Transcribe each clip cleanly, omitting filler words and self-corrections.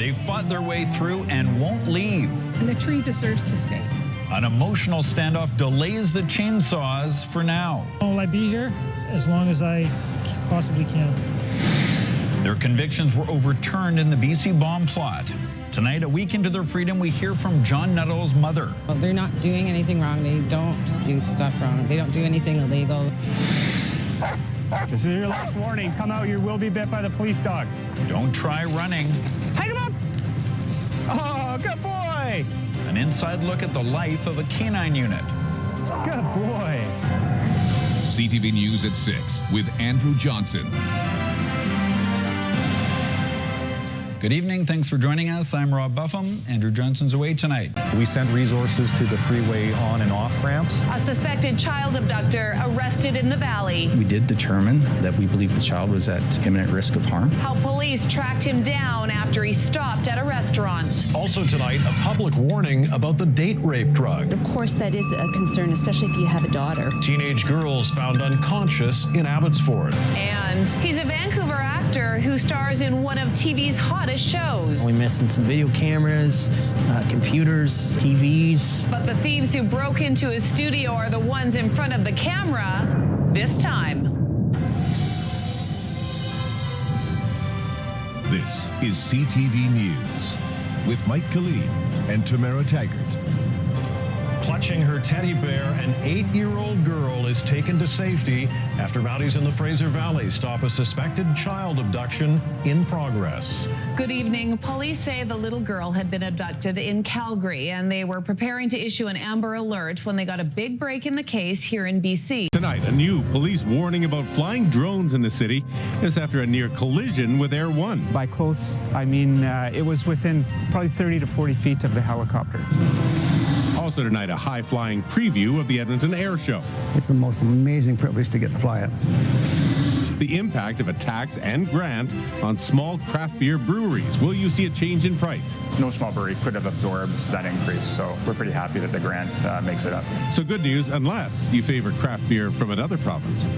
They fought their way through and won't leave. And the tree deserves to stay. An emotional standoff delays the chainsaws for now. Will I be here as long as I possibly can? Their convictions were overturned in the BC bomb plot. Tonight, a week into their freedom, we hear from John Nuttall's mother. Well, they're not doing anything wrong. They don't do stuff wrong. They don't do anything illegal. This is your last warning. Come out, you will be bit by the police dog. Don't try running. Hang him up! Oh, good boy! An inside look at the life of a canine unit. Good boy. CTV News at 6 with Andrew Johnson. Good evening. Thanks for joining us. I'm Rob Buffum. Andrew Johnson's away tonight. We sent resources to the freeway on and off ramps. A suspected child abductor arrested in the valley. We did determine that we believe the child was at imminent risk of harm. How police tracked him down after he stopped at a restaurant. Also tonight, a public warning about the date rape drug. Of course, that is a concern, especially if you have a daughter. Teenage girls found unconscious in Abbotsford. And he's a Vancouver actor who stars in one of TV's hottest shows. We're missing some video cameras, computers, TVs. But the thieves who broke into his studio are the ones in front of the camera this time. This is CTV News with Mike Killeen and Tamara Taggart. Clutching her teddy bear, an 8-year-old girl is taken to safety after Mounties in the Fraser Valley stop a suspected child abduction in progress. Good evening. Police say the little girl had been abducted in Calgary, and they were preparing to issue an Amber Alert when they got a big break in the case here in BC. Tonight, a new police warning about flying drones in the city. This after a near collision with Air One. By close, I mean it was within probably 30 to 40 feet of the helicopter. Also tonight, a high-flying preview of the Edmonton Air Show. It's the most amazing privilege to get to fly it. The impact of a tax and grant on small craft beer breweries. Will you see a change in price? No small brewery could have absorbed that increase, so we're pretty happy that the grant makes it up. So good news, unless you favor craft beer from another province.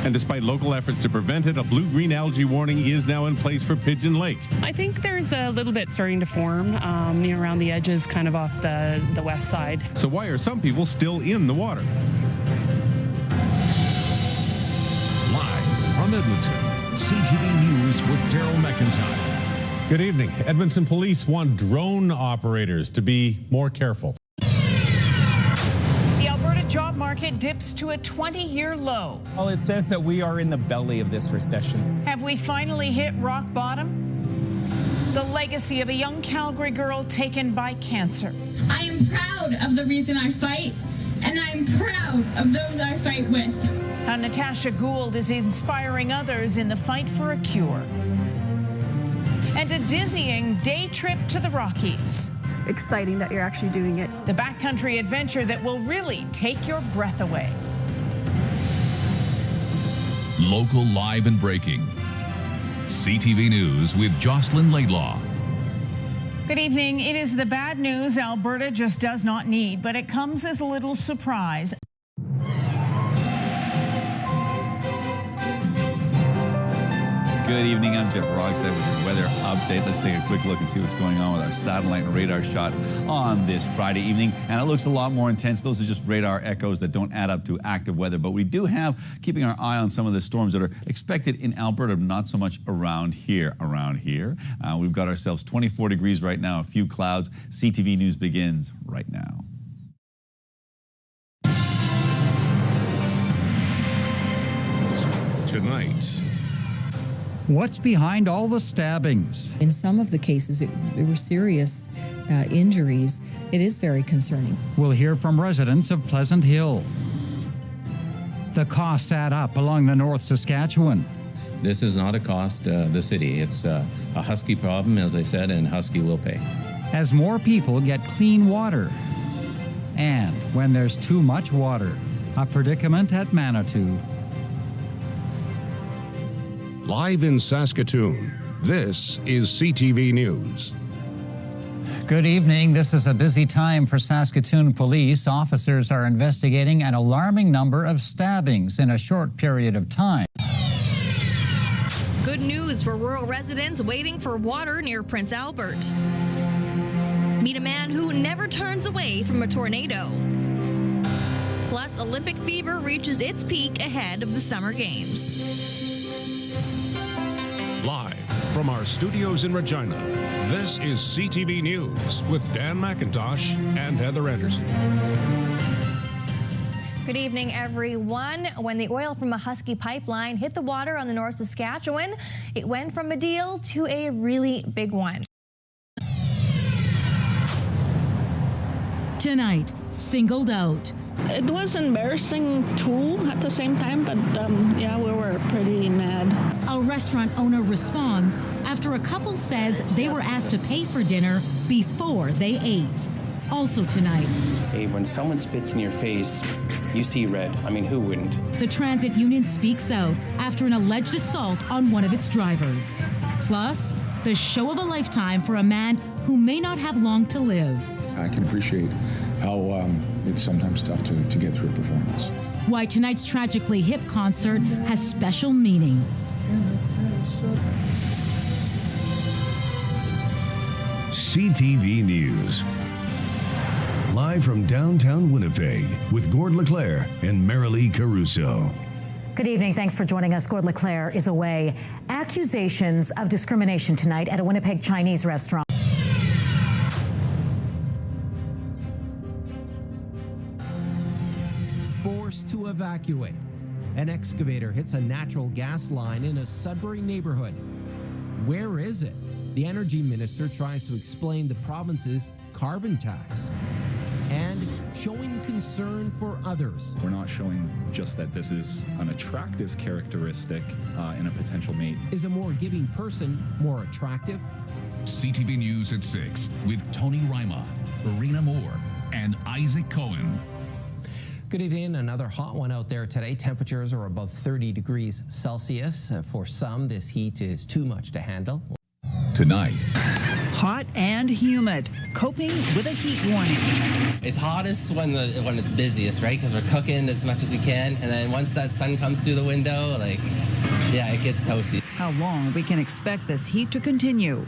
And despite local efforts to prevent it, a blue-green algae warning is now in place for Pigeon Lake. I think there's a little bit starting to form around the edges, kind of off the west side. So why are some people still in the water? Live from Edmonton, CTV News with Daryl McIntyre. Good evening. Edmonton police want drone operators to be more careful. Job market dips to a 20-year low. Well, it says that we are in the belly of this recession. Have we finally hit rock bottom? The legacy of a young Calgary girl taken by cancer. I am proud of the reason I fight, and I am proud of those I fight with. How Natasha Gould is inspiring others in the fight for a cure. And a dizzying day trip to the Rockies. Exciting that you're actually doing it. The backcountry adventure that will really take your breath away. Local, live and breaking. CTV News with Jocelyn Laidlaw. Good evening. It is the bad news Alberta just does not need, but it comes as a little surprise. Good evening, I'm Jeff Rogstad with your weather update. Let's take a quick look and see what's going on with our satellite and radar shot on this Friday evening. And it looks a lot more intense. Those are just radar echoes that don't add up to active weather. But we do have, keeping our eye on some of the storms that are expected in Alberta, not so much around here. We've got ourselves 24 degrees right now, a few clouds. CTV News begins right now. Tonight. What's behind all the stabbings? In some of the cases, there were serious injuries. It is very concerning. We'll hear from residents of Pleasant Hill. The costs add up along the North Saskatchewan. This is not a cost to the city. It's a Husky problem, as I said, and Husky will pay. As more people get clean water. And when there's too much water, a predicament at Manitou. Live in Saskatoon, this is CTV News. Good evening. This is a busy time for Saskatoon police. Officers are investigating an alarming number of stabbings in a short period of time. Good good news for rural residents waiting for water near Prince Albert. Meet a man who never turns away from a tornado. Plus, Olympic fever reaches its peak ahead of the Summer Games. Live from our studios in Regina, this is CTV News with Dan McIntosh and Heather Anderson. Good evening, everyone. When the oil from a Husky pipeline hit the water on the North Saskatchewan, it went from a deal to a really big one. Tonight, singled out. It was embarrassing too at the same time, but yeah, we were pretty mad. A restaurant owner responds after a couple says they were asked to pay for dinner before they ate. Also tonight, hey, when someone spits in your face, you see red. I mean, who wouldn't? The transit union speaks out after an alleged assault on one of its drivers. Plus, the show of a lifetime for a man who may not have long to live. I can appreciate how it's sometimes tough to get through a performance. Why tonight's tragically hip concert has special meaning. CTV News. Live from downtown Winnipeg with Gord LeClaire and Marilee Caruso. Good evening. Thanks for joining us. Gord LeClaire is away. Accusations of discrimination tonight at a Winnipeg Chinese restaurant. Forced to evacuate. An excavator hits a natural gas line in a Sudbury neighborhood. Where is it? The energy minister tries to explain the province's carbon tax. And showing concern for others. We're not showing just that this is an attractive characteristic in a potential mate. Is a more giving person more attractive? CTV News at 6 with Tony Rima, Irina Moore, and Isaac Cohen. Good evening. Another hot one out there today. Temperatures are above 30 degrees Celsius. For some, this heat is too much to handle. Tonight. Hot and humid, coping with a heat warning. It's hottest when it's busiest, right? Because we're cooking as much as we can, and then once that sun comes through the window, yeah, it gets toasty. How long we can expect this heat to continue.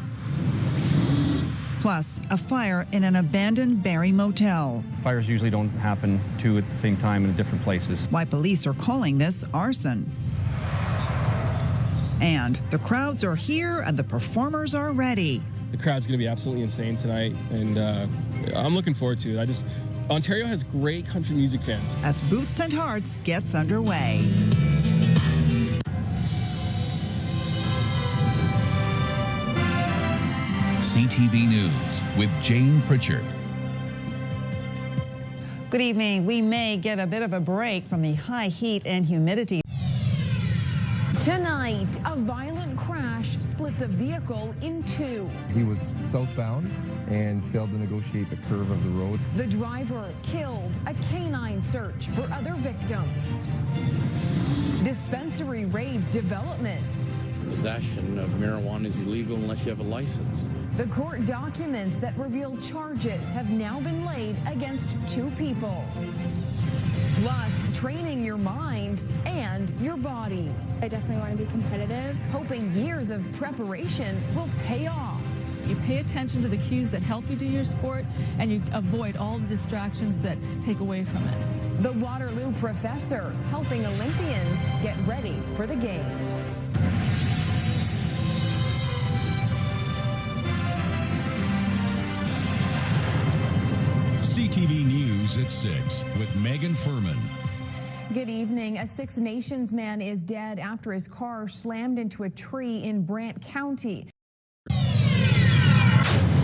Plus, a fire in an abandoned Barrie motel. Fires usually don't happen two at the same time in different places. Why police are calling this arson. And the crowds are here and the performers are ready. The crowd's going to be absolutely insane tonight, and I'm looking forward to it. Ontario has great country music fans. As Boots and Hearts gets underway. CTV News with Jane Pritchard. Good evening. We may get a bit of a break from the high heat and humidity. Tonight, a violent crash splits a vehicle in two. He was southbound and failed to negotiate the curve of the road. The driver killed. A canine search for other victims. Dispensary raid developments. Possession of marijuana is illegal unless you have a license. The court documents that reveal charges have now been laid against two people. Plus, training your mind and your body. I definitely want to be competitive. Hoping years of preparation will pay off. You pay attention to the cues that help you do your sport, and you avoid all the distractions that take away from it. The Waterloo professor helping Olympians get ready for the games. CTV News at 6 with Megan Furman. Good evening. A Six Nations man is dead after his car slammed into a tree in Brant County.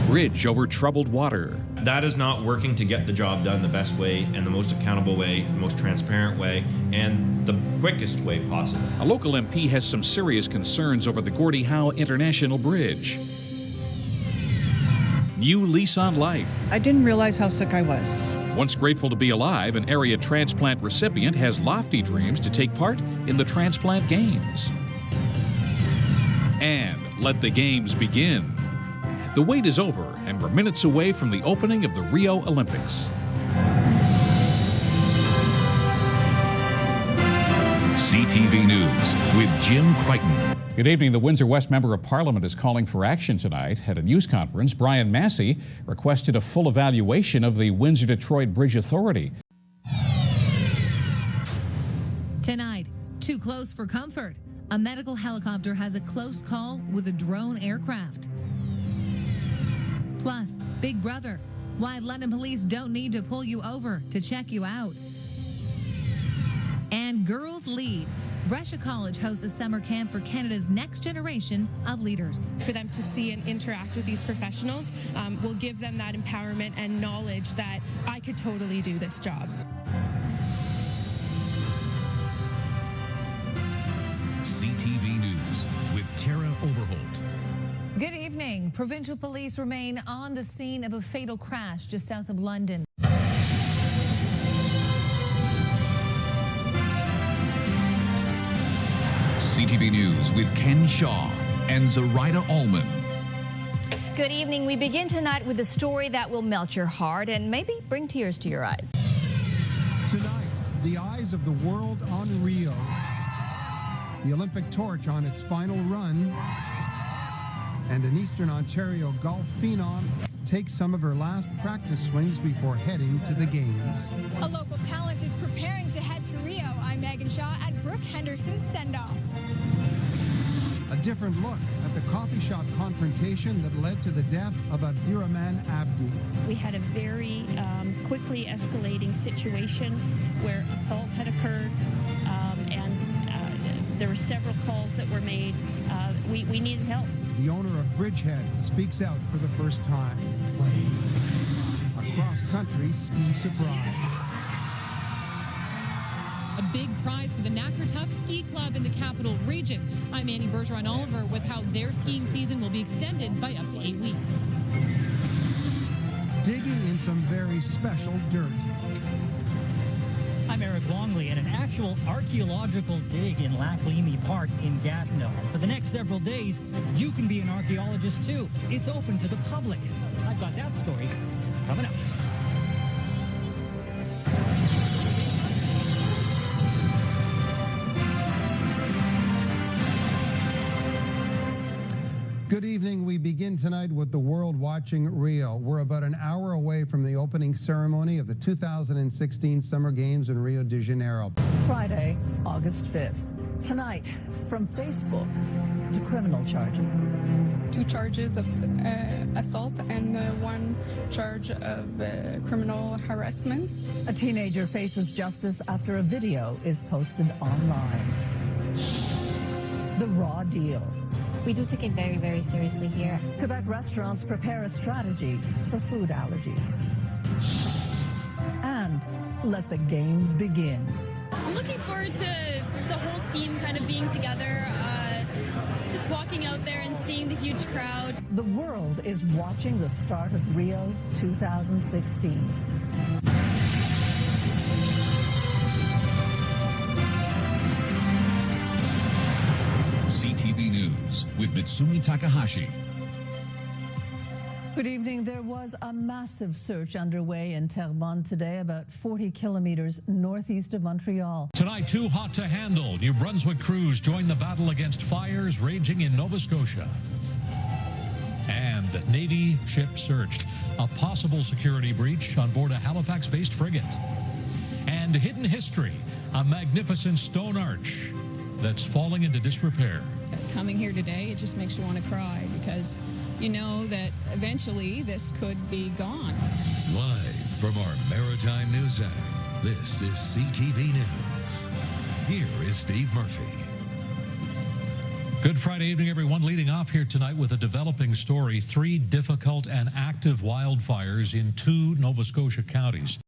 Bridge over troubled water. That is not working to get the job done the best way and the most accountable way, the most transparent way, and the quickest way possible. A local MP has some serious concerns over the Gordie Howe International Bridge. New lease on life. I didn't realize how sick I was. Once grateful to be alive, an area transplant recipient has lofty dreams to take part in the transplant games. And let the games begin. The wait is over, and we're minutes away from the opening of the Rio Olympics. CTV News with Jim Crichton. Good evening. The Windsor West Member of Parliament is calling for action tonight. At a news conference, Brian Massey requested a full evaluation of the Windsor-Detroit Bridge Authority. Tonight, too close for comfort. A medical helicopter has a close call with a drone aircraft. Plus, Big Brother, why London police don't need to pull you over to check you out. And Girls Lead. Brescia College hosts a summer camp for Canada's next generation of leaders. For them to see and interact with these professionals will give them that empowerment and knowledge that I could totally do this job. CTV News with Tara Overholt. Good evening. Provincial police remain on the scene of a fatal crash just south of London. CTV News with Ken Shaw and Zoraida Allman. Good evening. We begin tonight with a story that will melt your heart and maybe bring tears to your eyes. Tonight, the eyes of the world on Rio. The Olympic torch on its final run. And an Eastern Ontario golf phenom takes some of her last practice swings before heading to the games. A local talent is preparing to head to Rio. I'm Megan Shaw at Brooke Henderson's send-off. A different look at the coffee shop confrontation that led to the death of Abdirahman Abdi. We had a very quickly escalating situation where assault had occurred, and there were several calls that were made. We needed help. The owner of Bridgehead speaks out for the first time. A cross-country ski surprise. A big prize for the Nakartuk Ski Club in the Capital Region. I'm Annie Bergeron-Oliver with how their skiing season will be extended by up to 8 weeks. Digging in some very special dirt. I'm Eric Longley at an actual archaeological dig in Lac Leamy Park in Gatineau. For the next several days, you can be an archaeologist too. It's open to the public. I've got that story coming up. Good evening. We begin tonight with the world watching Rio. We're about an hour away from the opening ceremony of the 2016 Summer Games in Rio de Janeiro. Friday, August 5th. Tonight, from Facebook to criminal charges. 2 charges of assault and 1 charge of criminal harassment. A teenager faces justice after a video is posted online. The raw deal. We do take it very, very seriously here. Quebec restaurants prepare a strategy for food allergies. And let the games begin. I'm looking forward to the whole team kind of being together, just walking out there and seeing the huge crowd. The world is watching the start of Rio 2016. CTV News with Mitsumi Takahashi. Good evening. There was a massive search underway in Terrebonne today, about 40 kilometers northeast of Montreal. Tonight, too hot to handle. New Brunswick crews join the battle against fires raging in Nova Scotia. And Navy ship searched. A possible security breach on board a Halifax-based frigate. And hidden history, a magnificent stone arch that's falling into disrepair. Coming here today, it just makes you want to cry because you know that eventually this could be gone. Live from our Maritime News Center, this is CTV News. Here is Steve Murphy. Good Friday evening, everyone. Leading off here tonight with a developing story, 3 difficult and active wildfires in 2 Nova Scotia counties.